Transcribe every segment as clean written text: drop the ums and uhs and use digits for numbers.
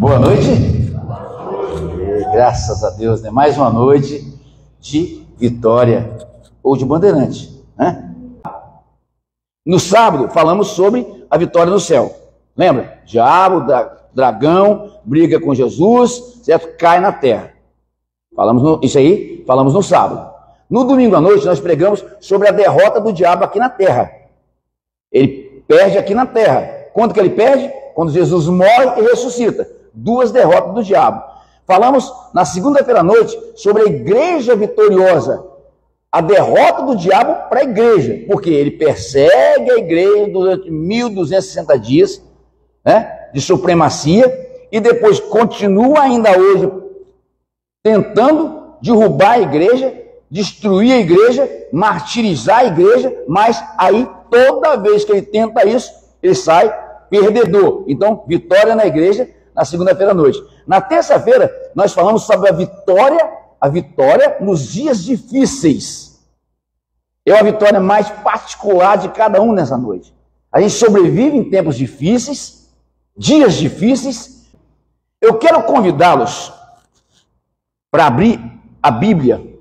Boa noite. Graças a Deus, né? Mais uma noite de vitória ou de bandeirante, né? No sábado falamos sobre a vitória no céu. Lembra? Diabo, dragão, briga com Jesus, certo? Cai na terra. Isso aí, falamos no sábado. No domingo à noite nós pregamos sobre a derrota do diabo aqui na terra. Ele perde aqui na terra. Quando que ele perde? Quando Jesus morre e ressuscita. Duas derrotas do diabo. Falamos na segunda-feira à noite sobre a igreja vitoriosa. A derrota do diabo para a igreja. Porque ele persegue a igreja durante 1260 dias, né, de supremacia. E depois continua ainda hoje tentando derrubar a igreja, destruir a igreja, martirizar a igreja. Mas aí toda vez que ele tenta isso, ele sai perdedor. Então, vitória na igreja na segunda-feira à noite. Na terça-feira, nós falamos sobre a vitória nos dias difíceis. É a vitória mais particular de cada um nessa noite. A gente sobrevive em tempos difíceis, dias difíceis. Eu quero convidá-los para abrir a Bíblia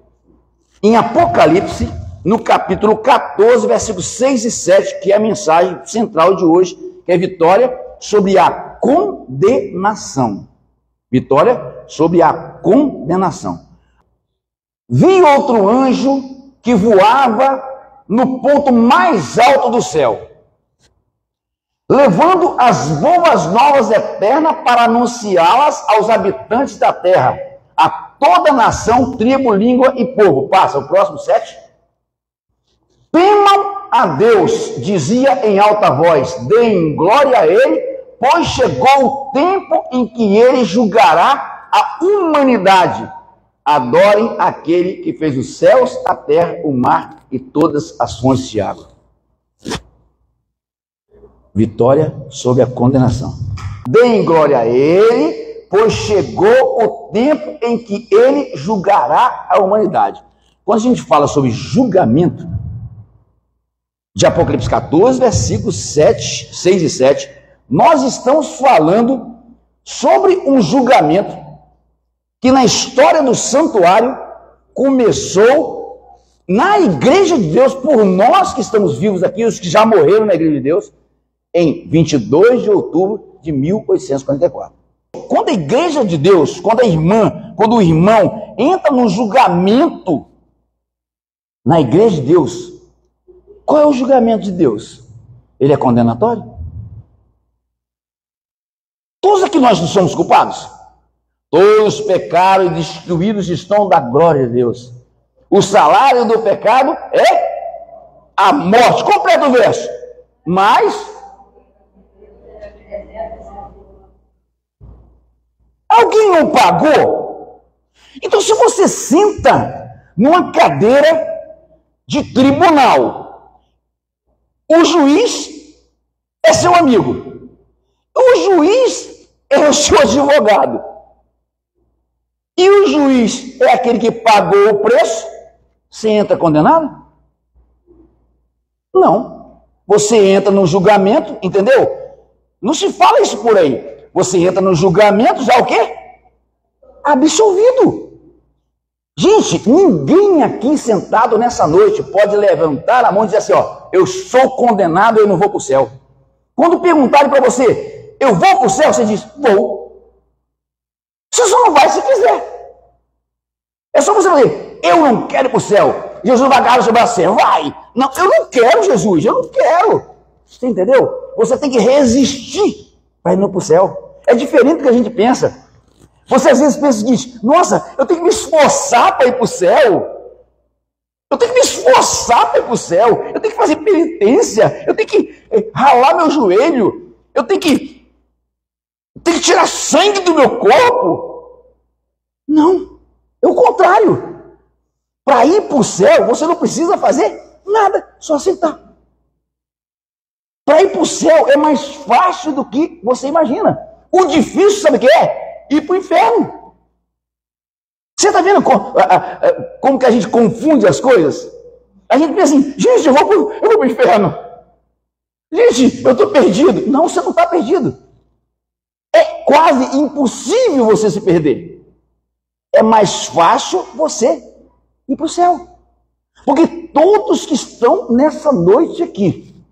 em Apocalipse, no capítulo 14, versículos 6 e 7, que é a mensagem central de hoje, que é vitória sobre a condenação. Vitória sobre a condenação. Vi outro anjo que voava no ponto mais alto do céu, levando as boas novas eternas para anunciá-las aos habitantes da terra, a toda nação, tribo, língua e povo. Passa o próximo 7. Temam a Deus, dizia em alta voz, deem glória a Ele, pois chegou o tempo em que Ele julgará a humanidade. Adorem aquele que fez os céus, a terra, o mar e todas as fontes de água. Vitória sobre a condenação. Deem glória a Ele, pois chegou o tempo em que Ele julgará a humanidade. Quando a gente fala sobre julgamento, de Apocalipse 14, versículos 6 e 7, nós estamos falando sobre um julgamento que na história do santuário começou na igreja de Deus, por nós que estamos vivos aqui, os que já morreram na igreja de Deus, em 22 de outubro de 1844. Quando a igreja de Deus, quando o irmão entra no julgamento na igreja de Deus, qual é o julgamento de Deus? Ele é condenatório? Todos aqui nós não somos culpados? Todos pecaram e destruídos estão da glória de Deus. O salário do pecado é a morte. Completa o verso. Mas alguém não pagou? Então, se você senta numa cadeira de tribunal, o juiz é seu amigo, o juiz é o seu advogado, e o juiz é aquele que pagou o preço. Você entra condenado? Não. Você entra no julgamento, entendeu? Não se fala isso por aí. Você entra no julgamento, já o quê? Absolvido. Gente, ninguém aqui sentado nessa noite pode levantar a mão e dizer assim, ó, eu sou condenado, eu não vou para o céu. Quando perguntarem para você, eu vou para o céu, você diz, vou. Você só não vai se quiser. É só você dizer, eu não quero ir para o céu. Jesus vai agarrar sobre você, vai. Não, eu não quero, Jesus, eu não quero. Você entendeu? Você tem que resistir para ir para o céu. É diferente do que a gente pensa. Você às vezes pensa o seguinte, nossa, eu tenho que me esforçar para ir para o céu. Eu tenho que me esforçar para ir para o céu. Eu tenho que fazer penitência. Eu tenho que ralar meu joelho. Eu tenho que tirar sangue do meu corpo. Não, é o contrário. Para ir para o céu, você não precisa fazer nada, só aceitar. Para ir para o céu é mais fácil do que você imagina. O difícil, sabe o que é? Ir para o inferno. Você está vendo como que a gente confunde as coisas? A gente pensa assim, gente, eu vou para o inferno. Gente, eu estou perdido. Não, você não está perdido. É quase impossível você se perder. É mais fácil você ir para o céu. Porque todos que estão nessa noite aqui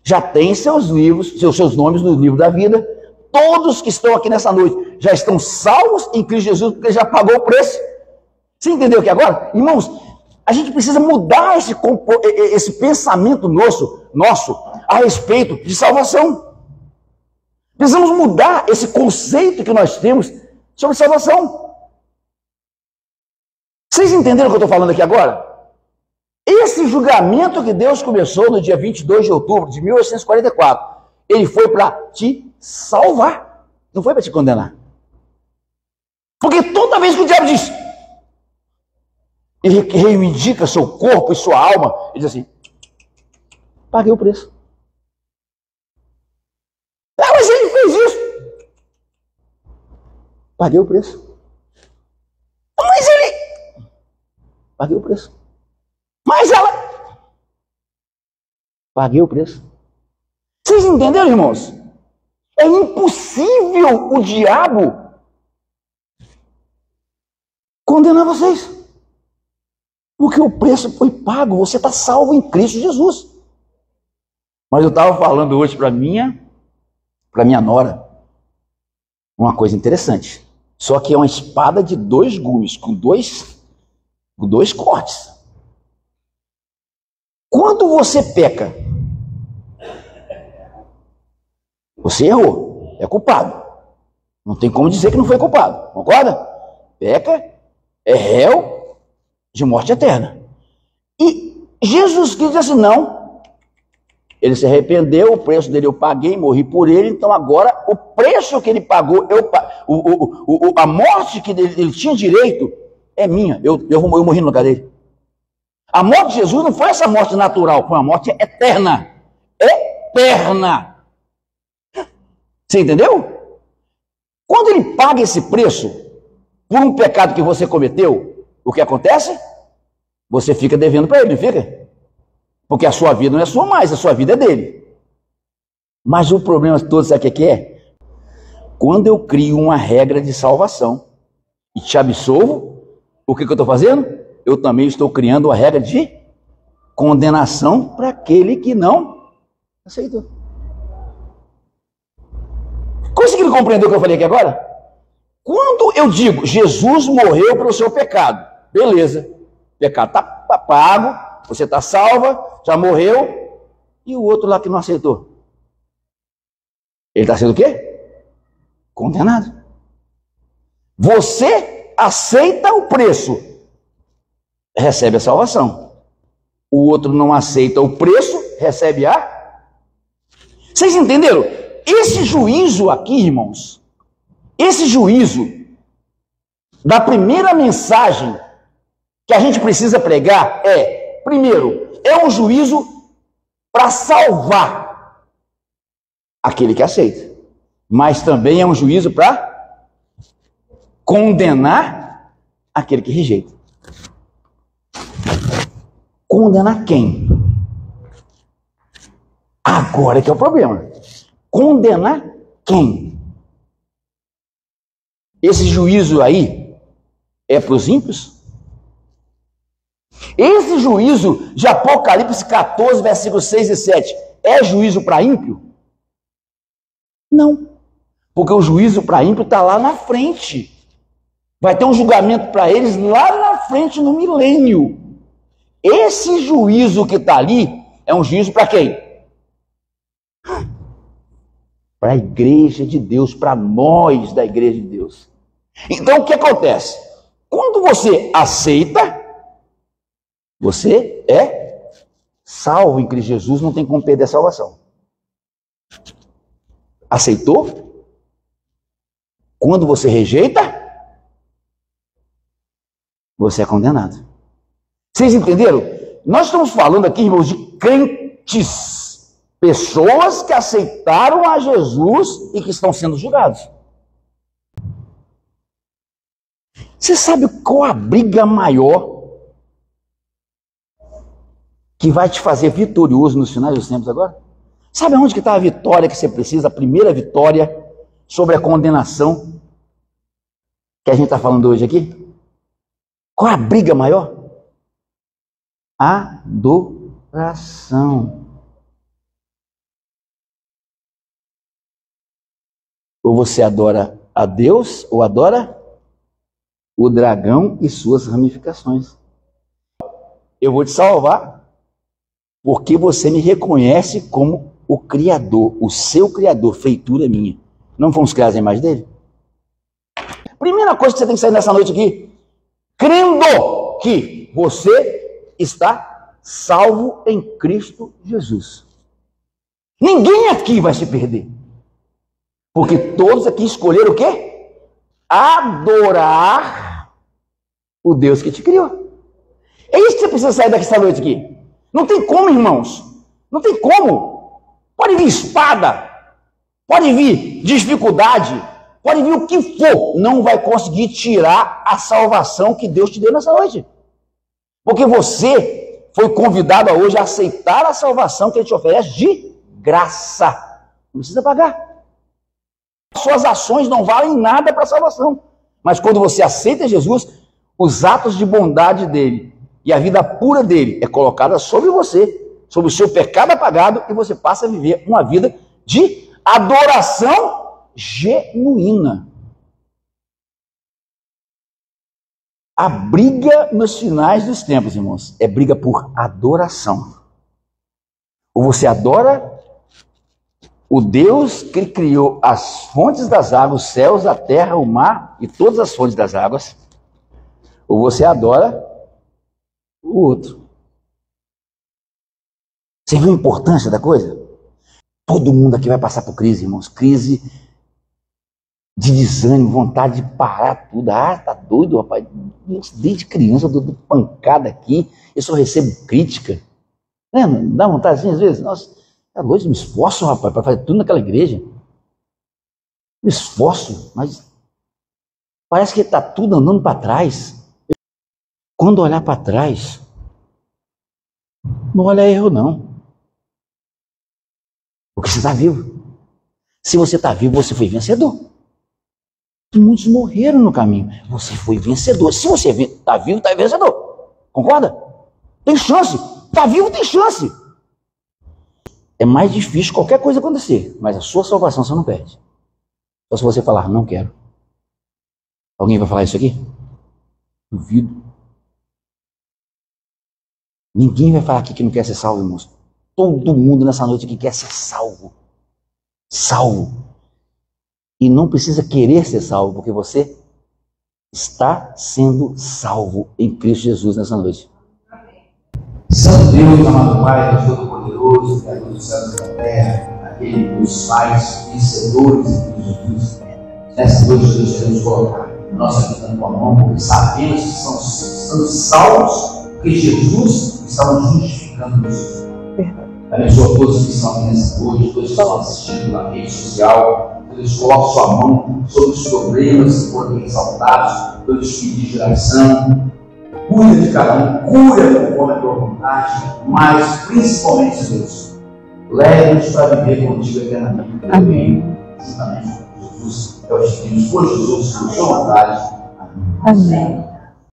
já têm seus livros, seus nomes no livro da vida. Todos que estão aqui nessa noite já estão salvos em Cristo Jesus, porque já pagou o preço. Você entendeu aqui agora? Irmãos, a gente precisa mudar esse pensamento nosso a respeito de salvação. Precisamos mudar esse conceito que nós temos sobre salvação. Vocês entenderam o que eu estou falando aqui agora? Esse julgamento que Deus começou no dia 22 de outubro de 1844, ele foi para te salvar, não foi para te condenar. Porque toda vez que o diabo diz, ele reivindica seu corpo e sua alma, ele diz assim, paguei o preço. Ah, mas ele fez isso. Paguei o preço. Mas ele... Paguei o preço. Mas ela... Paguei o preço. Vocês entenderam, irmãos? É impossível o diabo condenar vocês. Porque o preço foi pago. Você está salvo em Cristo Jesus. Mas eu estava falando hoje para minha nora uma coisa interessante. Só que é uma espada de 2 gumes, com dois cortes. Quando você peca, você errou, é culpado. Não tem como dizer que não foi culpado, concorda? Peca, é réu de morte eterna. E Jesus Cristo disse assim, não, ele se arrependeu, o preço dele eu paguei, morri por ele, então agora o preço que ele pagou, a morte que ele tinha direito é minha, eu morri no lugar dele. A morte de Jesus não foi essa morte natural, foi uma morte eterna. Eterna. Você entendeu? Quando ele paga esse preço por um pecado que você cometeu, o que acontece? Você fica devendo para ele, não fica? Porque a sua vida não é sua mais, a sua vida é dele. Mas o problema todo, sabe o que é? Quando eu crio uma regra de salvação e te absolvo, o que eu estou fazendo? Eu também estou criando uma regra de condenação para aquele que não aceitou. Conseguiram compreender o que eu falei aqui agora? Quando eu digo, Jesus morreu pelo seu pecado, beleza, o pecado está pago, você está salva, já morreu, e o outro lá que não aceitou? Ele está sendo o quê? Condenado. Você aceita o preço, recebe a salvação. O outro não aceita o preço, recebe a... Vocês entenderam? Esse juízo aqui, irmãos, esse juízo da primeira mensagem que a gente precisa pregar é, primeiro, é um juízo para salvar aquele que aceita, mas também é um juízo para condenar aquele que rejeita. Condenar quem? Agora que é o problema. Condenar quem? Esse juízo aí é para os ímpios? Esse juízo de Apocalipse 14, versículos 6 e 7, é juízo para ímpio? Não. Porque o juízo para ímpio está lá na frente. Vai ter um julgamento para eles lá na frente, no milênio. Esse juízo que está ali é um juízo para quem? Para a igreja de Deus, para nós da igreja de Deus. Então o que acontece? Quando você aceita, você é salvo em Cristo Jesus, não tem como perder a salvação. Aceitou? Quando você rejeita, você é condenado. Vocês entenderam? Nós estamos falando aqui, irmãos, de crentes, pessoas que aceitaram a Jesus e que estão sendo julgados. Você sabe qual a briga maior que vai te fazer vitorioso nos finais dos tempos agora? Sabe onde que está a vitória que você precisa? A primeira vitória sobre a condenação que a gente está falando hoje aqui? Qual a briga maior? Adoração. Ou você adora a Deus, ou adora o dragão e suas ramificações. Eu vou te salvar porque você me reconhece como o Criador, o seu Criador, feitura minha. Não fomos criados à imagem dele? Primeira coisa que você tem que sair nessa noite aqui, crendo que você está salvo em Cristo Jesus. Ninguém aqui vai se perder. Porque todos aqui escolheram o quê? Adorar o Deus que te criou. É isso que você precisa sair dessa noite aqui. Não tem como, irmãos. Não tem como. Pode vir espada, pode vir dificuldade, pode vir o que for. Não vai conseguir tirar a salvação que Deus te deu nessa noite. Porque você foi convidado a hoje a aceitar a salvação que Ele te oferece de graça. Não precisa pagar. Suas ações não valem nada para a salvação. Mas quando você aceita Jesus, os atos de bondade dele e a vida pura dele é colocada sobre você, sobre o seu pecado apagado, e você passa a viver uma vida de adoração genuína. A briga nos finais dos tempos, irmãos, é briga por adoração. Ou você adora o Deus que criou as fontes das águas, os céus, a terra, o mar e todas as fontes das águas, ou você adora o outro. Você viu a importância da coisa? Todo mundo aqui vai passar por crise, irmãos. Crise de desânimo, vontade de parar tudo. Ah, tá doido, rapaz. Desde criança eu dou pancada aqui, eu só recebo crítica. Lembra? Dá vontade assim às vezes? Nossa, é doido, me esforço, rapaz, para fazer tudo naquela igreja. Me esforço, mas parece que está tudo andando para trás. Quando olhar para trás, não olha erro não. Porque você está vivo. Se você está vivo, você foi vencedor. Muitos morreram no caminho. Você foi vencedor. Se você está vivo, está vencedor. Concorda? Tem chance. Está vivo, tem chance. É mais difícil qualquer coisa acontecer, mas a sua salvação você não perde. Só se você falar, não quero. Alguém vai falar isso aqui? Duvido. Ninguém vai falar aqui que não quer ser salvo, irmãos. Todo mundo nessa noite aqui quer ser salvo. Salvo. E não precisa querer ser salvo, porque você está sendo salvo em Cristo Jesus nessa noite. Santo Deus, amado Pai, Deus Todo-Poderoso, Criador dos céus e da terra, aquele dos pais vencedores em Cristo Jesus. Nessa noite, Deus, queremos colocar nossa vida na tua mão, porque sabemos que estamos salvos, porque Jesus está nos justificando. Abençoa todos que estão aqui nessa noite, todos que estão assistindo na rede social. Deus, coloca sua mão sobre os problemas que foram ressaltados, pelos filhos de geração. Cuida de cada um, cura conforme a tua vontade, mas principalmente, Deus, leve-nos para viver contigo eternamente. Amém. Juntamente com Jesus, é o que pedimos por Jesus, por sua vontade. Amém.